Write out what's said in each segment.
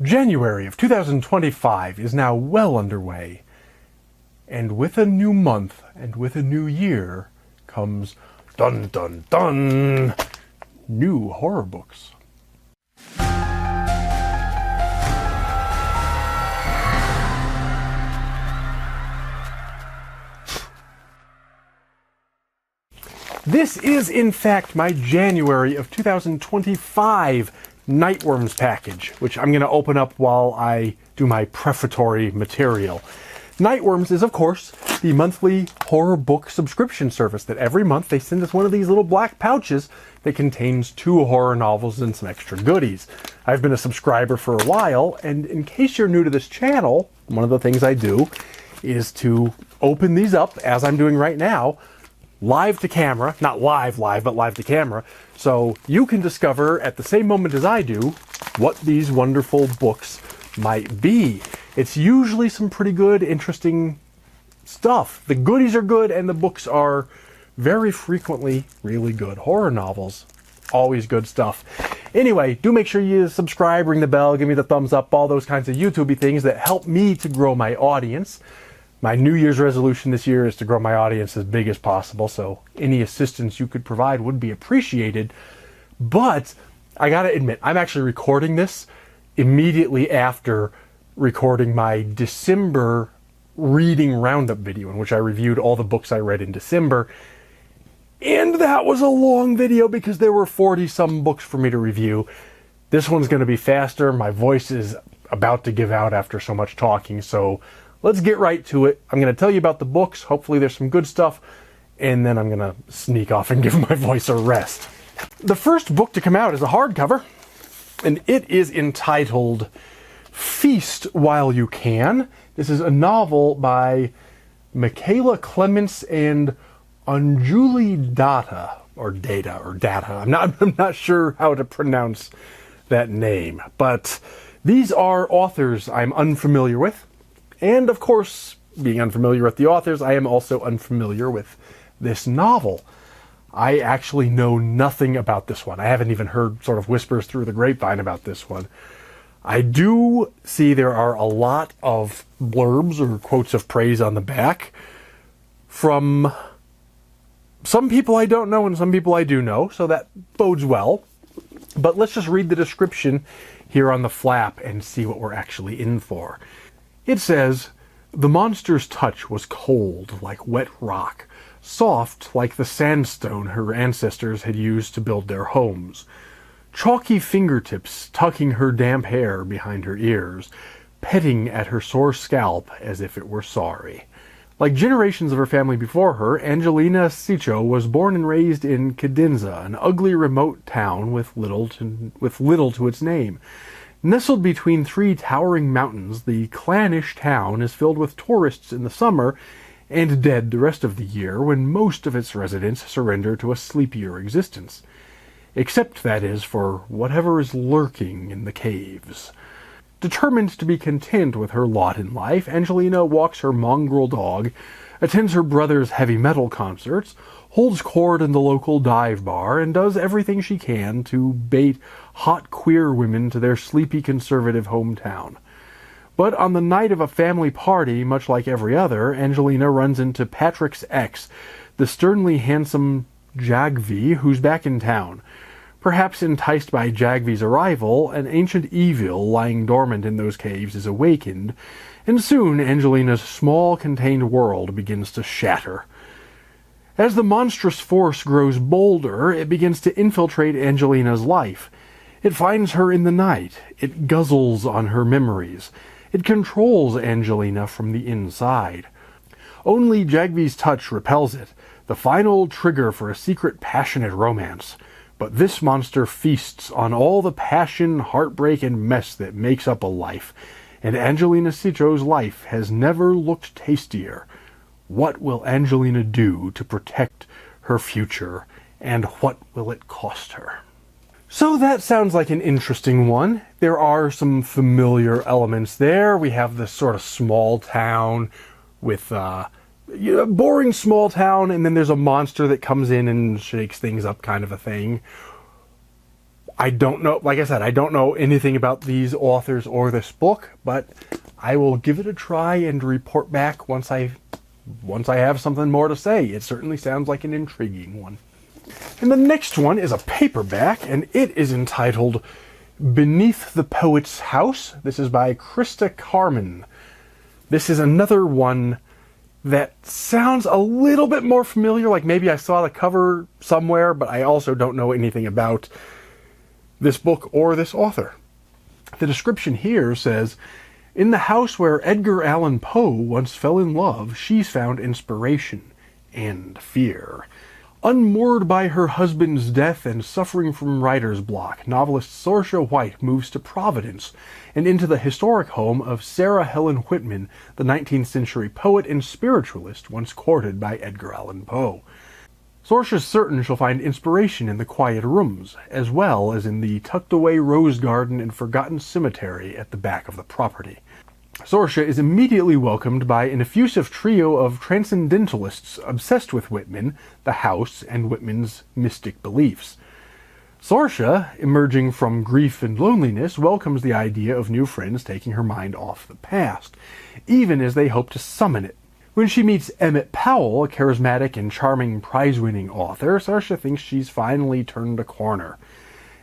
January of 2025 is now well underway, and with a new month and with a new year comes, dun dun dun, new horror books. This is, in fact, my January of 2025 Nightworms package, which I'm going to open up while I do my prefatory material. Nightworms is, of course, the monthly horror book subscription service that every month they send us one of these little black pouches that contains 2 horror novels and some extra goodies. I've been a subscriber for a while, and in case you're new to this channel, one of the things I do is to open these up, as I'm doing right now, live to camera, not live, but live to camera, so you can discover at the same moment as I do what these wonderful books might be. It's usually some pretty good, interesting stuff. The goodies are good, and the books are very frequently really good. Horror novels, always good stuff. Anyway, do make sure you subscribe, ring the bell, give me the thumbs up, all those kinds of YouTube-y things that help me to grow my audience. My New Year's resolution this year is to grow my audience as big as possible, so any assistance you could provide would be appreciated. But I gotta admit, I'm actually recording this immediately after recording my December reading roundup video, in which I reviewed all the books I read in December. And that was a long video because there were 40-some books for me to review. This one's gonna be faster. My voice is about to give out after so much talking, so let's get right to it. I'm going to tell you about the books. Hopefully there's some good stuff. And then I'm going to sneak off and give my voice a rest. The first book to come out is a hardcover. And it is entitled Feast While You Can. This is a novel by Michaela Clements and Anjuli Datta. Or Data. I'm not sure how to pronounce that name. But these are authors I'm unfamiliar with. And, of course, being unfamiliar with the authors, I am also unfamiliar with this novel. I actually know nothing about this one. I haven't even heard sort of whispers through the grapevine about this one. I do see there are a lot of blurbs or quotes of praise on the back from some people I don't know and some people I do know, so that bodes well. But let's just read the description here on the flap and see what we're actually in for. It says, "The monster's touch was cold like wet rock, soft like the sandstone her ancestors had used to build their homes. Chalky fingertips tucking her damp hair behind her ears, petting at her sore scalp as if it were sorry." Like generations of her family before her, Angelina Cicho was born and raised in Cadenza, an ugly remote town with little to its name. Nestled between 3 towering mountains, the clannish town is filled with tourists in the summer and dead the rest of the year, when most of its residents surrender to a sleepier existence. Except, that is, for whatever is lurking in the caves. Determined to be content with her lot in life, Angelina walks her mongrel dog, attends her brother's heavy metal concerts, holds court in the local dive bar, and does everything she can to bait hot queer women to their sleepy conservative hometown. But on the night of a family party, much like every other, Angelina runs into Patrick's ex, the sternly handsome Jagvi, who's back in town. Perhaps enticed by Jagvi's arrival, an ancient evil lying dormant in those caves is awakened, and soon Angelina's small, contained world begins to shatter. As the monstrous force grows bolder, it begins to infiltrate Angelina's life. It finds her in the night. It guzzles on her memories. It controls Angelina from the inside. Only Jagvi's touch repels it, the final trigger for a secret, passionate romance. But this monster feasts on all the passion, heartbreak, and mess that makes up a life, and Angelina Cicho's life has never looked tastier. What will Angelina do to protect her future, and what will it cost her? So that sounds like an interesting one. There are some familiar elements there. We have this sort of small town with boring small town, and then there's a monster that comes in and shakes things up, kind of a thing. I don't know, like I said, I don't know anything about these authors or this book, but I will give it a try and report back once I have something more to say. It certainly sounds like an intriguing one. And the next one is a paperback, and it is entitled Beneath the Poet's House. This is by Krista Carmen. This is another one that sounds a little bit more familiar, like maybe I saw the cover somewhere, but I also don't know anything about this book or this author. The description here says, in the house where Edgar Allan Poe once fell in love, she's found inspiration and fear. Unmoored by her husband's death and suffering from writer's block, novelist Saoirse White moves to Providence and into the historic home of Sarah Helen Whitman, the 19th century poet and spiritualist once courted by Edgar Allan Poe. Saoirse's certain she'll find inspiration in the quiet rooms, as well as in the tucked-away rose garden and forgotten cemetery at the back of the property. Saoirse is immediately welcomed by an effusive trio of transcendentalists obsessed with Whitman, the house, and Whitman's mystic beliefs. Saoirse, emerging from grief and loneliness, welcomes the idea of new friends taking her mind off the past, even as they hope to summon it. When she meets Emmett Powell, a charismatic and charming prize-winning author, Saoirse thinks she's finally turned a corner.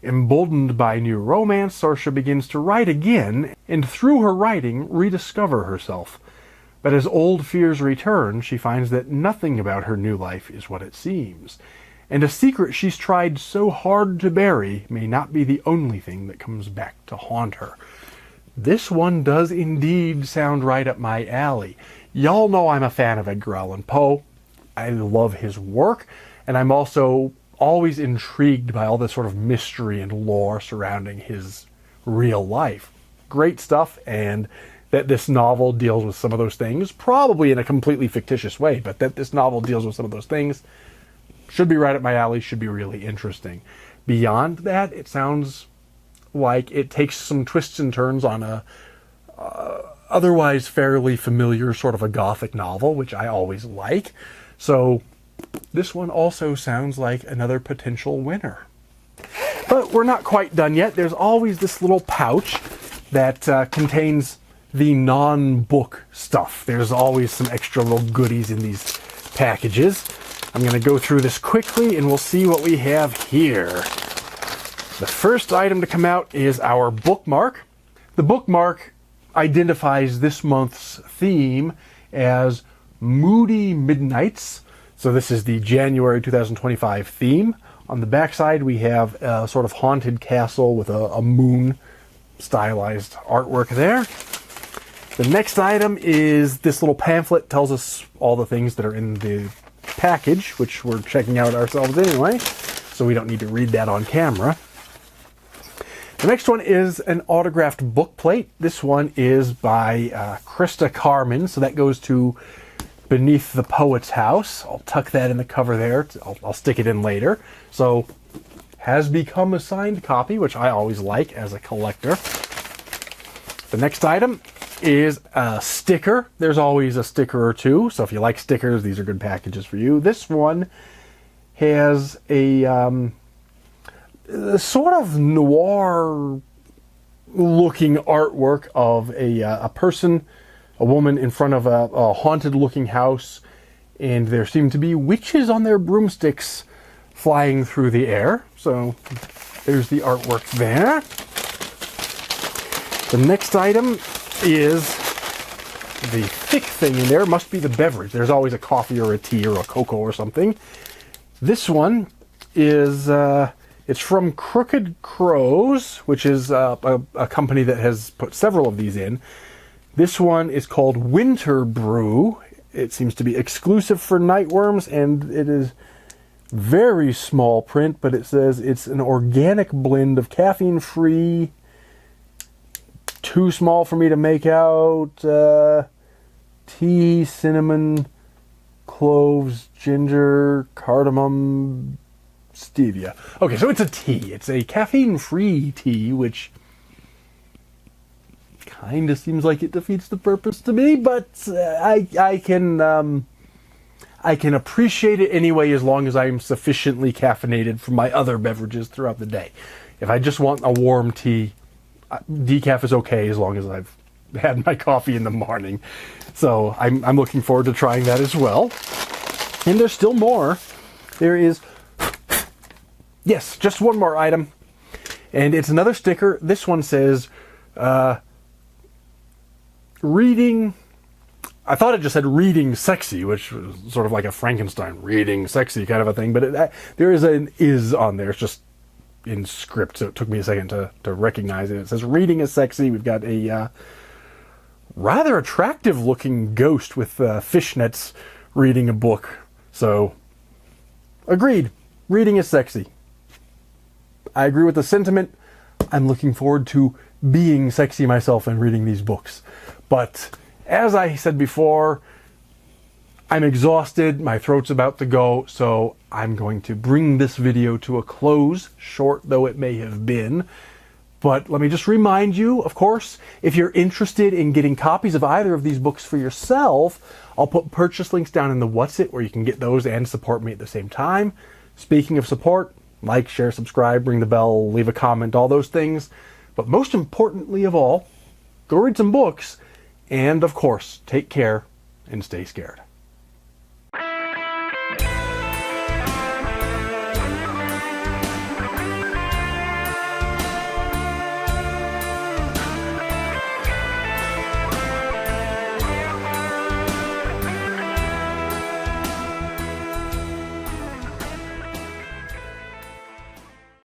Emboldened by new romance, Saoirse begins to write again, and through her writing, rediscover herself. But as old fears return, she finds that nothing about her new life is what it seems, and a secret she's tried so hard to bury may not be the only thing that comes back to haunt her. This one does indeed sound right up my alley. Y'all know I'm a fan of Edgar Allan Poe. I love his work, and I'm also always intrigued by all this sort of mystery and lore surrounding his real life. Great stuff, and that this novel deals with some of those things, probably in a completely fictitious way, but that this novel deals with some of those things should be right up my alley, should be really interesting. Beyond that, it sounds like it takes some twists and turns on a otherwise fairly familiar sort of a gothic novel, which I always like. So this one also sounds like another potential winner. But we're not quite done yet. There's always this little pouch that contains the non-book stuff. There's always some extra little goodies in these packages. I'm going to go through this quickly and we'll see what we have here. The first item to come out is our bookmark. The bookmark identifies this month's theme as Moody Midnights. So this is the January 2025 theme. On the backside we have a sort of haunted castle with a moon stylized artwork there. The next item is this little pamphlet, tells us all the things that are in the package, which we're checking out ourselves anyway, so we don't need to read that on camera. The next one is an autographed book plate. This one is by Krista Carmen, so that goes to Beneath the Poet's House. I'll tuck that in the cover there. I'll stick it in later. So, has become a signed copy, which I always like as a collector. The next item is a sticker. There's always a sticker or two, so if you like stickers, these are good packages for you. This one has a sort of noir-looking artwork of a person, a woman in front of a haunted-looking house, and there seem to be witches on their broomsticks flying through the air. So there's the artwork there. The next item is the thick thing in there. Must be the beverage. There's always a coffee or a tea or a cocoa or something. This one is it's from Crooked Crows, which is a company that has put several of these in. This one is called Winter Brew. It seems to be exclusive for Nightworms, and it is very small print, but it says it's an organic blend of caffeine-free, too small for me to make out, tea, cinnamon, cloves, ginger, cardamom, stevia. Okay, so it's a tea. It's a caffeine-free tea, which kind of seems like it defeats the purpose to me, but I can appreciate it anyway as long as I am sufficiently caffeinated from my other beverages throughout the day. If I just want a warm tea, decaf is okay as long as I've had my coffee in the morning. So I'm looking forward to trying that as well. And there's still more. There is, yes, just one more item. And it's another sticker. This one says, reading, I thought it just said reading sexy, which was sort of like a Frankenstein reading sexy kind of a thing. But there is an is on there. It's just in script, so it took me a second to recognize it. It says reading is sexy. We've got a rather attractive looking ghost with fishnets reading a book. So, agreed. Reading is sexy. I agree with the sentiment. I'm looking forward to being sexy myself and reading these books. But as I said before, I'm exhausted. My throat's about to go, so I'm going to bring this video to a close, short though it may have been. But let me just remind you, of course, if you're interested in getting copies of either of these books for yourself, I'll put purchase links down in the What's It where you can get those and support me at the same time. Speaking of support, like, share, subscribe, ring the bell, leave a comment, all those things. But most importantly of all, go read some books, and of course, take care and stay scared.